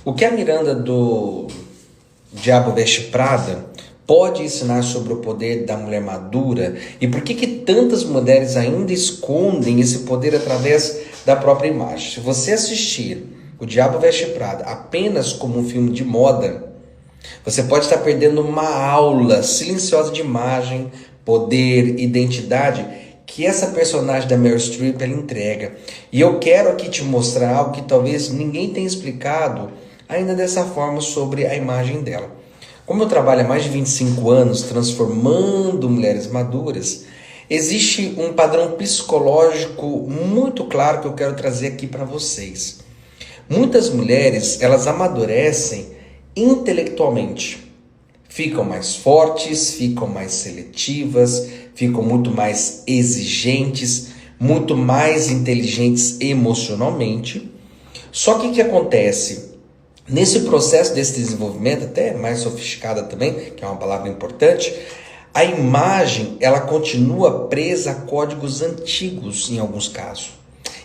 O que a Miranda do Diabo Veste Prada pode ensinar sobre o poder da mulher madura e por que tantas mulheres ainda escondem esse poder através da própria imagem? Se você assistir O Diabo Veste Prada apenas como um filme de moda, você pode estar perdendo uma aula silenciosa de imagem, poder, identidade que essa personagem da Meryl Streep ela entrega. E eu quero aqui te mostrar algo que talvez ninguém tenha explicado ainda dessa forma sobre a imagem dela. Como eu trabalho há mais de 25 anos transformando mulheres maduras, existe um padrão psicológico muito claro que eu quero trazer aqui para vocês. Muitas mulheres, elas amadurecem intelectualmente. Ficam mais fortes, ficam mais seletivas, ficam muito mais exigentes, muito mais inteligentes emocionalmente. Só que o que acontece? Nesse processo desse desenvolvimento, até mais sofisticada também, que é uma palavra importante, a imagem ela continua presa a códigos antigos em alguns casos.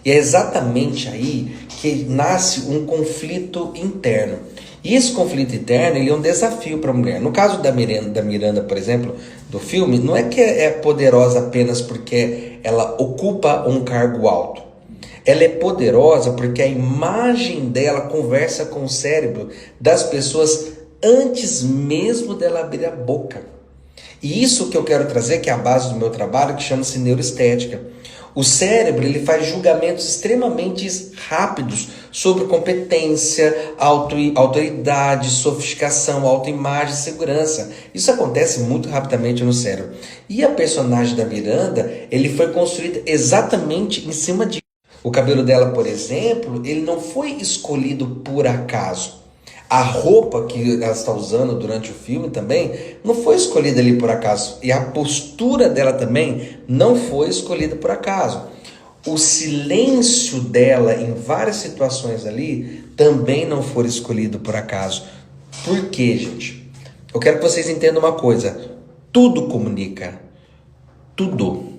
E é exatamente aí que nasce um conflito interno. E esse conflito interno ele é um desafio para a mulher. No caso da Miranda, por exemplo, do filme, não é que é poderosa apenas porque ela ocupa um cargo alto. Ela é poderosa porque a imagem dela conversa com o cérebro das pessoas antes mesmo dela abrir a boca. E isso que eu quero trazer, que é a base do meu trabalho, que chama-se neuroestética. O cérebro ele faz julgamentos extremamente rápidos sobre competência, autoridade, sofisticação, autoimagem, segurança. Isso acontece muito rapidamente no cérebro. E a personagem da Miranda, ele foi construída exatamente em cima disso. O cabelo dela, por exemplo, ele não foi escolhido por acaso. A roupa que ela está usando durante o filme também não foi escolhida ali por acaso. E a postura dela também não foi escolhida por acaso. O silêncio dela em várias situações ali também não foi escolhido por acaso. Por quê, gente? Eu quero que vocês entendam uma coisa. Tudo comunica. Tudo.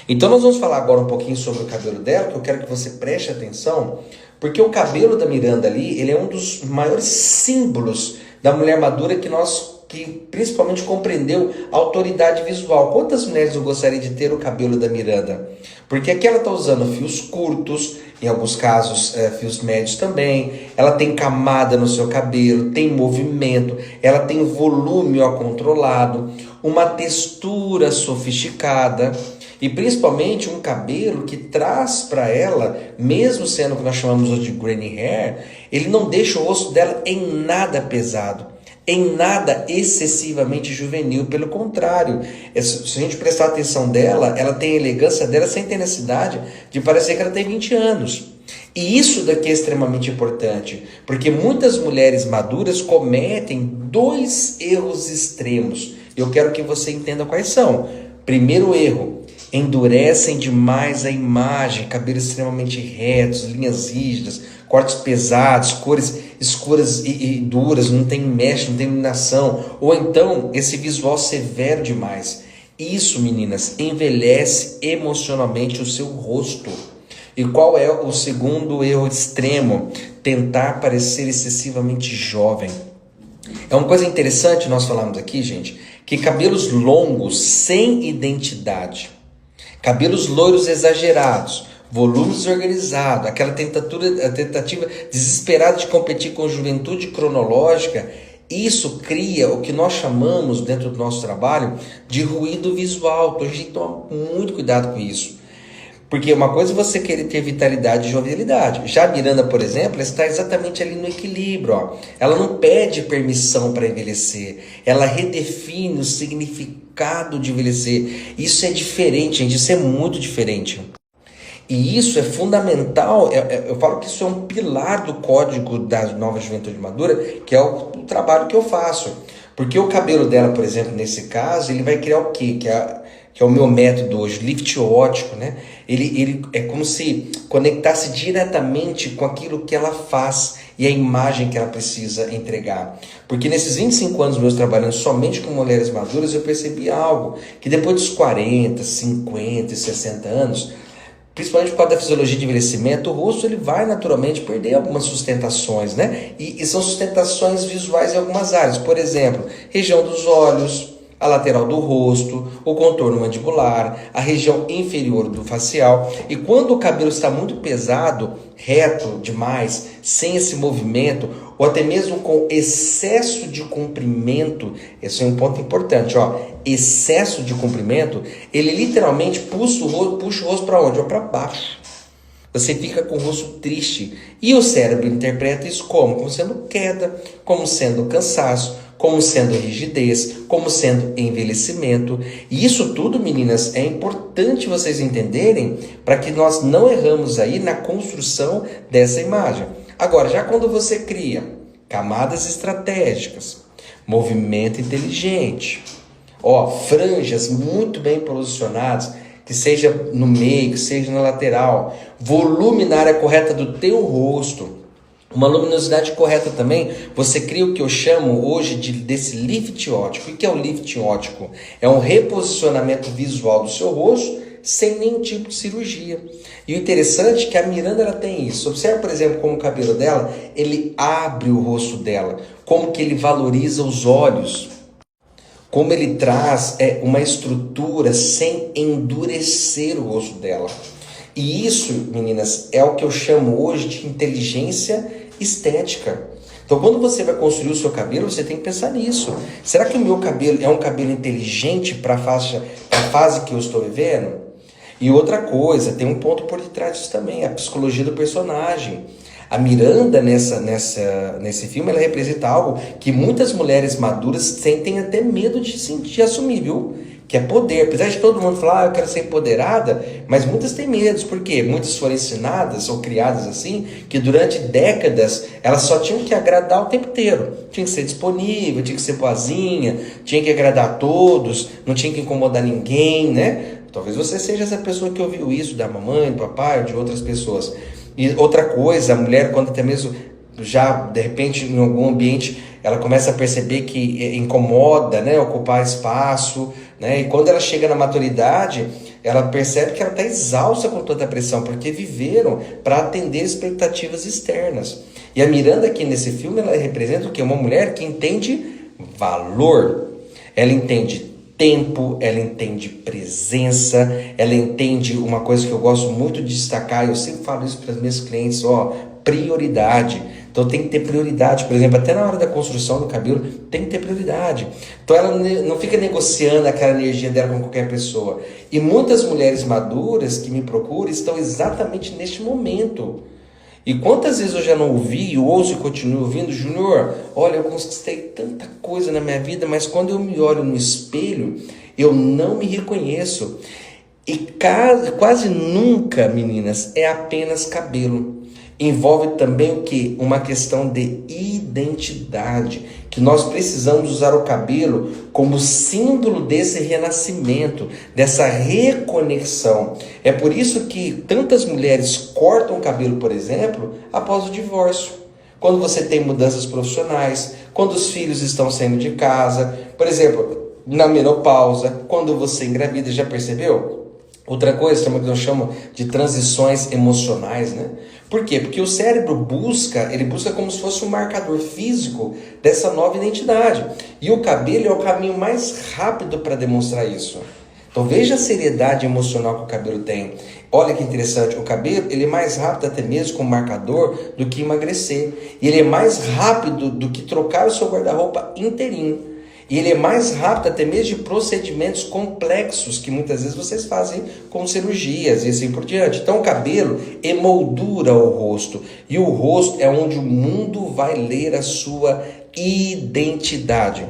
Então nós vamos falar agora um pouquinho sobre o cabelo dela, que eu quero que você preste atenção, porque o cabelo da Miranda ali, ele é um dos maiores símbolos da mulher madura que principalmente compreendeu a autoridade visual. Quantas mulheres eu gostaria de ter o cabelo da Miranda? Porque aqui ela está usando fios curtos, em alguns casos fios médios também, ela tem camada no seu cabelo, tem movimento, ela tem volume controlado, uma textura sofisticada. E principalmente um cabelo que traz para ela, mesmo sendo o que nós chamamos hoje de grainy hair, ele não deixa o rosto dela em nada pesado, em nada excessivamente juvenil. Pelo contrário, se a gente prestar atenção dela, ela tem a elegância dela sem ter necessidade de parecer que ela tem 20 anos. E isso daqui é extremamente importante, porque muitas mulheres maduras cometem dois erros extremos. Eu quero que você entenda quais são. Primeiro erro: endurecem demais a imagem, cabelos extremamente retos, linhas rígidas, cortes pesados, cores escuras e duras, não tem mesh, não tem iluminação, ou então esse visual severo demais. Isso, meninas, envelhece emocionalmente o seu rosto. E qual é o segundo erro extremo? Tentar parecer excessivamente jovem. É uma coisa interessante nós falarmos aqui, gente, que cabelos longos sem identidade, cabelos loiros exagerados, volume desorganizado, aquela tentativa desesperada de competir com juventude cronológica, isso cria o que nós chamamos dentro do nosso trabalho de ruído visual. Então a gente tem que tomar muito cuidado com isso. Porque uma coisa é você querer ter vitalidade e jovialidade. Já a Miranda, por exemplo, está exatamente ali no equilíbrio. Ó. Ela não pede permissão para envelhecer. Ela redefine o significado de envelhecer. Isso é diferente, gente. Isso é muito diferente. E isso é fundamental. Eu falo que isso é um pilar do código da nova juventude madura, que é o trabalho que eu faço. Porque o cabelo dela, por exemplo, nesse caso, ele vai criar o quê? Que é o meu método hoje, lift ótico, né? Ele é como se conectasse diretamente com aquilo que ela faz e a imagem que ela precisa entregar. Porque nesses 25 anos meus trabalhando somente com mulheres maduras, eu percebi algo, que depois dos 40, 50 e 60 anos, Principalmente por causa da fisiologia de envelhecimento, o rosto ele vai naturalmente perder algumas sustentações, né? E são sustentações visuais em algumas áreas. Por exemplo, região dos olhos, a lateral do rosto, o contorno mandibular, a região inferior do facial. E quando o cabelo está muito pesado, reto demais, sem esse movimento, ou até mesmo com excesso de comprimento, esse é um ponto importante, ó. Excesso de comprimento, ele literalmente puxa o rosto para onde? Ou para baixo. Você fica com o rosto triste. E o cérebro interpreta isso como? Como sendo queda, como sendo cansaço, como sendo rigidez, como sendo envelhecimento. E isso tudo, meninas, é importante vocês entenderem para que nós não erramos aí na construção dessa imagem. Agora, já quando você cria camadas estratégicas, movimento inteligente, ó, franjas muito bem posicionadas, que seja no meio, que seja na lateral, volume na área correta do teu rosto, uma luminosidade correta também, você cria o que eu chamo hoje desse lift óptico. O que é o lift óptico? É um reposicionamento visual do seu rosto sem nenhum tipo de cirurgia. E o interessante é que a Miranda ela tem isso. Observe, por exemplo, como o cabelo dela, ele abre o rosto dela, como que ele valoriza os olhos, como ele traz uma estrutura sem endurecer o rosto dela. E isso, meninas, é o que eu chamo hoje de inteligência estética. Então, quando você vai construir o seu cabelo, você tem que pensar nisso. Será que o meu cabelo é um cabelo inteligente para a fase que eu estou vivendo? E outra coisa, tem um ponto por detrás disso também, a psicologia do personagem. A Miranda, nesse filme, ela representa algo que muitas mulheres maduras sentem até medo de assumir, viu? Que é poder. Apesar de todo mundo falar, eu quero ser empoderada, mas muitas têm medos. Por quê? Muitas foram ensinadas ou criadas assim, que durante décadas elas só tinham que agradar o tempo inteiro. Tinha que ser disponível, tinha que ser boazinha, tinha que agradar a todos, não tinha que incomodar ninguém, né? Talvez você seja essa pessoa que ouviu isso da mamãe, do papai, de outras pessoas. E outra coisa, a mulher, quando até mesmo já, de repente, em algum ambiente, ela começa a perceber que incomoda, né, ocupar espaço, né, e quando ela chega na maturidade, ela percebe que ela está exausta com toda a pressão, porque viveram para atender expectativas externas. E a Miranda aqui nesse filme, ela representa o quê? Uma mulher que entende valor, ela entende tempo, ela entende presença, ela entende uma coisa que eu gosto muito de destacar, eu sempre falo isso para as minhas clientes, ó, prioridade. Então tem que ter prioridade, por exemplo, até na hora da construção do cabelo, tem que ter prioridade. Então ela não fica negociando aquela energia dela com qualquer pessoa. E muitas mulheres maduras que me procuram estão exatamente neste momento. E quantas vezes eu já não ouvi, e ouço e continuo ouvindo, Júnior, olha, eu conquistei tanta coisa na minha vida, mas quando eu me olho no espelho, eu não me reconheço. E quase nunca, meninas, é apenas cabelo. Envolve também o quê? Uma questão de identidade, que nós precisamos usar o cabelo como símbolo desse renascimento, dessa reconexão. É por isso que tantas mulheres cortam o cabelo, por exemplo, após o divórcio. Quando você tem mudanças profissionais, quando os filhos estão saindo de casa, por exemplo, na menopausa, quando você engravida, já percebeu? Outra coisa que eu chamo de transições emocionais, né? Por quê? Porque o cérebro busca como se fosse um marcador físico dessa nova identidade. E o cabelo é o caminho mais rápido para demonstrar isso. Então veja a seriedade emocional que o cabelo tem. Olha que interessante, o cabelo ele é mais rápido até mesmo como marcador do que emagrecer. E ele é mais rápido do que trocar o seu guarda-roupa inteirinho. E ele é mais rápido até mesmo de procedimentos complexos que muitas vezes vocês fazem com cirurgias e assim por diante. Então o cabelo emoldura o rosto. E o rosto é onde o mundo vai ler a sua identidade.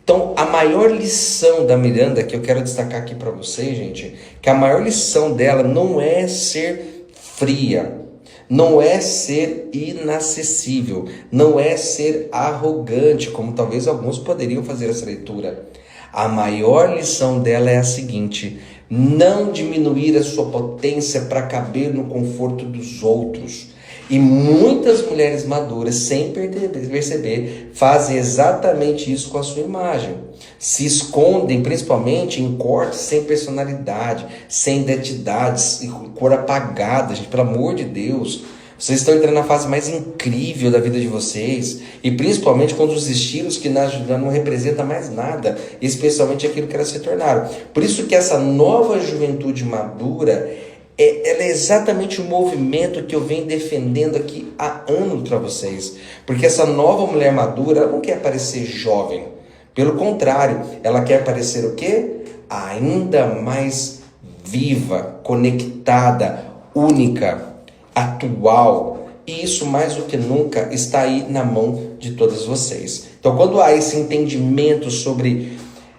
Então a maior lição da Miranda que eu quero destacar aqui para vocês, gente, que a maior lição dela não é ser fria. Não é ser inacessível, não é ser arrogante, como talvez alguns poderiam fazer essa leitura. A maior lição dela é a seguinte: não diminuir a sua potência para caber no conforto dos outros. E muitas mulheres maduras, sem perceber, fazem exatamente isso com a sua imagem. Se escondem, principalmente, em cortes sem personalidade, sem identidades, cor apagada, gente, pelo amor de Deus. Vocês estão entrando na fase mais incrível da vida de vocês, e principalmente quando os estilos que não representam mais nada, especialmente aquilo que elas se tornaram. Por isso que essa nova juventude madura, ela é exatamente o movimento que eu venho defendendo aqui há anos para vocês. Porque essa nova mulher madura, ela não quer parecer jovem. Pelo contrário, ela quer parecer o quê? Ainda mais viva, conectada, única, atual. E isso mais do que nunca está aí na mão de todas vocês. Então quando há esse entendimento sobre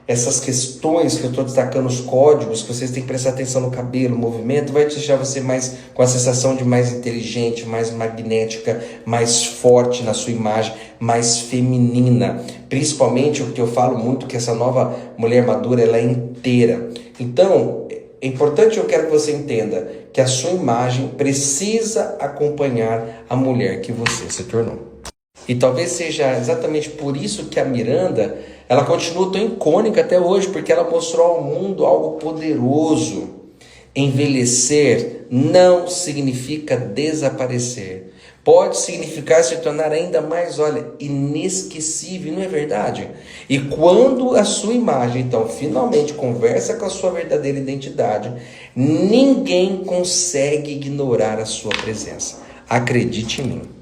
essas questões que eu estou destacando, os códigos, que vocês têm que prestar atenção no cabelo, o movimento, vai deixar você mais com a sensação de mais inteligente, mais magnética, mais forte na sua imagem, mais feminina. Principalmente o que eu falo muito, que essa nova mulher madura, ela é inteira. Então, é importante, eu quero que você entenda que a sua imagem precisa acompanhar a mulher que você se tornou. E talvez seja exatamente por isso que a Miranda, ela continua tão icônica até hoje, porque ela mostrou ao mundo algo poderoso. Envelhecer não significa desaparecer. Pode significar se tornar ainda mais, inesquecível, não é verdade? E quando a sua imagem, então, finalmente conversa com a sua verdadeira identidade, ninguém consegue ignorar a sua presença. Acredite em mim.